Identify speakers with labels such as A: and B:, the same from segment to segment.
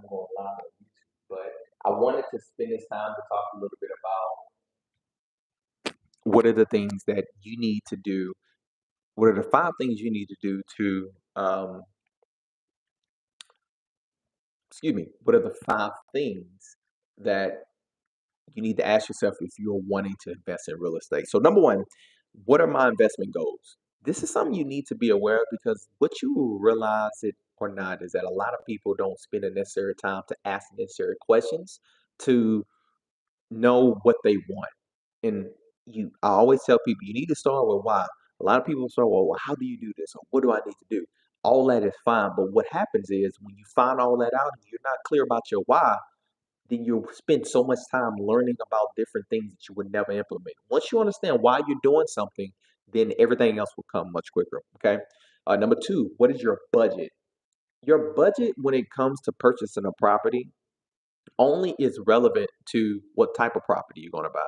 A: go live on YouTube. But I wanted to spend this time to talk a little bit about what are the things that you need to do. What are the 5 things you need to do to, excuse me, what are the 5 things that you need to ask yourself if you're wanting to invest in real estate? So, number one, what are my investment goals? This is something you need to be aware of because what you will realize it or not is that a lot of people don't spend the necessary time to ask the necessary questions to know what they want. And I always tell people you need to start with why. A lot of people start, well, how do you do this? Or what do I need to do? All that is fine. But what happens is when you find all that out and you're not clear about your why, then you'll spend so much time learning about different things that you would never implement. Once you understand why you're doing something, then everything else will come much quicker. Okay. Number two, what is your budget? Your budget when it comes to purchasing a property only is relevant to what type of property you're going to buy.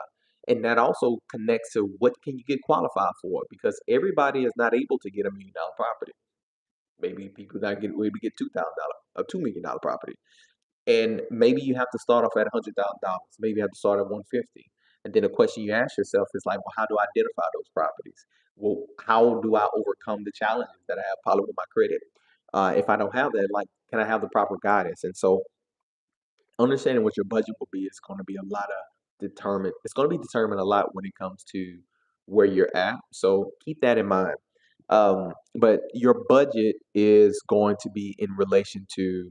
A: And that also connects to what can you get qualified for because everybody is not able to get $1 million property. Maybe people not get maybe get $2,000 a $2 million property. And maybe you have to start off at $100,000. Maybe you have to start at 150. And then the question you ask yourself is like, well, how do I identify those properties? Well, how do I overcome the challenges that I have probably with my credit? If I don't have that, like, can I have the proper guidance? And so understanding what your budget will be is going to be a lot of determined. It's going to be determined a lot when it comes to where you're at. So keep that in mind. But your budget is going to be in relation to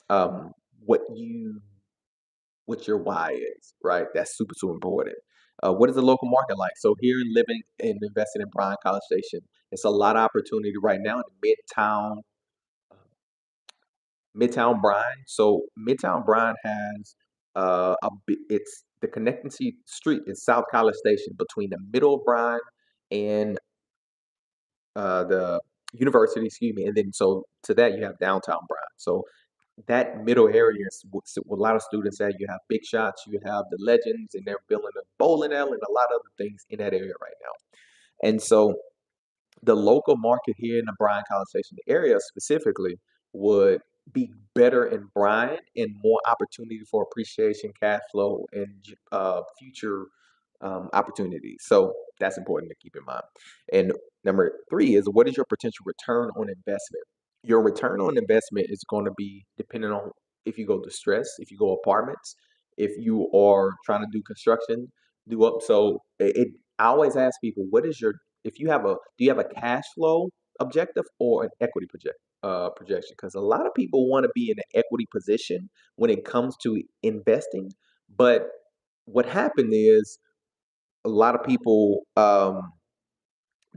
A: um, what you what your why is, right? That's super, super important. What is the local market like? So here in living and investing in Bryan-College Station, it's a lot of opportunity right now in the Midtown Bryan. So Midtown Bryan has it's the connecting street is South College Station between the middle of Bryan and the university, excuse me, and then so to that you have downtown Bryan. So that middle area is with a lot of students at. You have Big Shots, you have the Legends, and they're building a bowling alley and a lot of other things in that area right now. And so the local market here in the Bryan-College Station area specifically would be better in Bryan and more opportunity for appreciation, cash flow, and future opportunities. So that's important to keep in mind. And number three is what is your potential return on investment? Your return on investment is going to be dependent on if you go distress, if you go apartments, if you are trying to do construction, do up. So I always ask people, what is your if you have a do you have a cash flow objective or an equity projection? Because a lot of people want to be in an equity position when it comes to investing, but what happened is a lot of people don't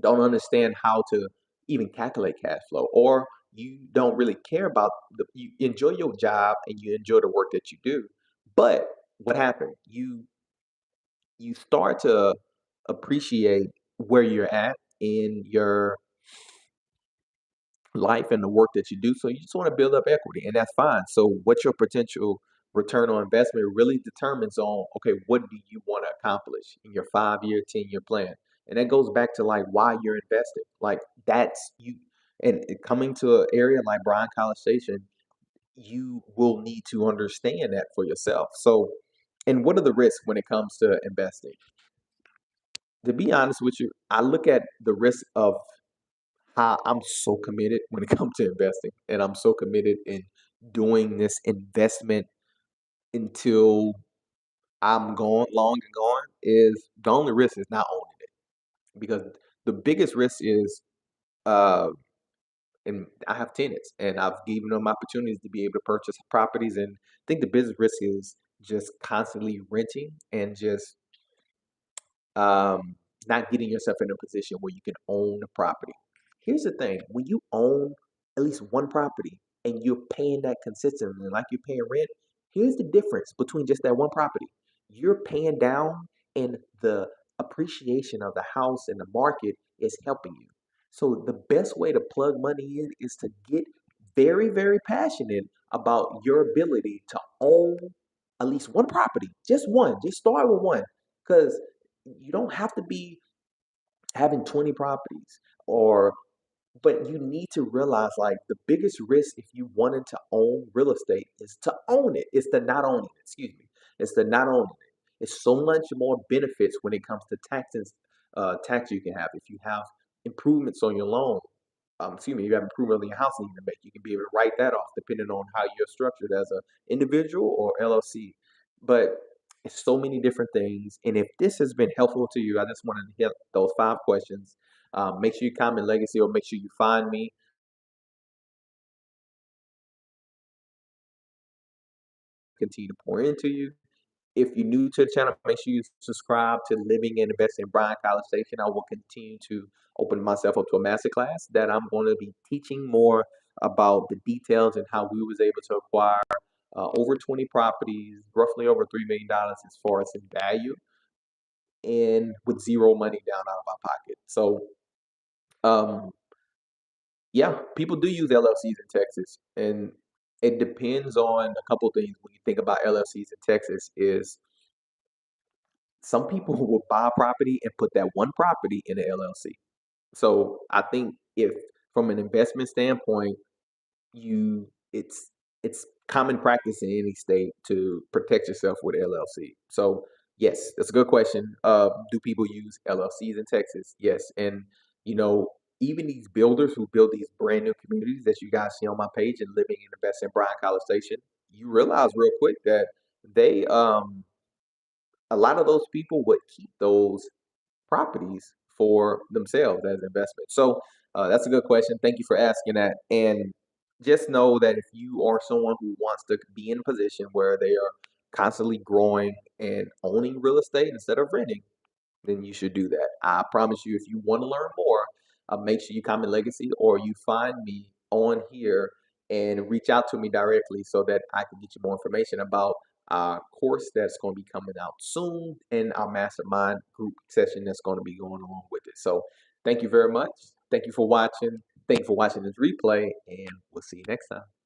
A: understand how to even calculate cash flow, or you don't really care about you enjoy your job and you enjoy the work that you do, but what happened? You start to appreciate where you're at in your life and the work that you do. So you just want to build up equity, and that's fine. So what your potential return on investment really determines on, okay, what do you want to accomplish in your 5 year, 10 year plan? And that goes back to like why you're investing. Like that's you and coming to an area like Bryan College Station, you will need to understand that for yourself. So, and what are the risks when it comes to investing? To be honest with you, I look at the risk of I'm so committed when it comes to investing, and I'm so committed in doing this investment until I'm gone, long and gone. Is the only risk is not owning it because the biggest risk is, uh, and I have tenants, and I've given them opportunities to be able to purchase properties, and I think the biggest risk is just constantly renting and just um, not getting yourself in a position where you can own the property. Here's the thing, when you own at least one property and you're paying that consistently, like you're paying rent, here's the difference between just that one property. You're paying down, and the appreciation of the house and the market is helping you. So the best way to plug money in is to get very, very passionate about your ability to own at least one property, just one. Just start with one, because you don't have to be having 20 properties or but you need to realize like the biggest risk if you wanted to own real estate is to own it. It's to not own it, excuse me. It's to not own it. It's so much more benefits when it comes to taxes, tax you can have. If you have improvements on your loan, excuse me, you have improvement on your house you need to make, you can be able to write that off depending on how you're structured as an individual or LLC. But it's so many different things. And if this has been helpful to you, I just wanted to hit those 5 questions. Make sure you comment legacy or make sure you find me. Continue to pour into you. If you're new to the channel, make sure you subscribe to Living and Investing in Bryan-College Station. I will continue to open myself up to a masterclass that I'm going to be teaching more about the details and how we was able to acquire over 20 properties, roughly over $3 million as far as in value, and with zero money down out of our pocket. So, um, yeah, people do use LLCs in Texas, and it depends on a couple things when you think about LLCs in Texas. Is some people will buy a property and put that one property in an LLC. So I think if from an investment standpoint, you it's common practice in any state to protect yourself with LLC. So yes, that's a good question. Do people use LLCs in Texas? Yes, and you know even these builders who build these brand new communities that you guys see on my page and living and investing in Bryan College Station, you realize real quick that they a lot of those people would keep those properties for themselves as investment. So that's a good question. Thank you for asking that. And just know that if you are someone who wants to be in a position where they are constantly growing and owning real estate instead of renting, then you should do that. I promise you, if you want to learn more, make sure you comment legacy or you find me on here and reach out to me directly so that I can get you more information about our course that's going to be coming out soon and our mastermind group session that's going to be going along with it. So thank you very much. Thank you for watching. Thank you for watching this replay, and we'll see you next time.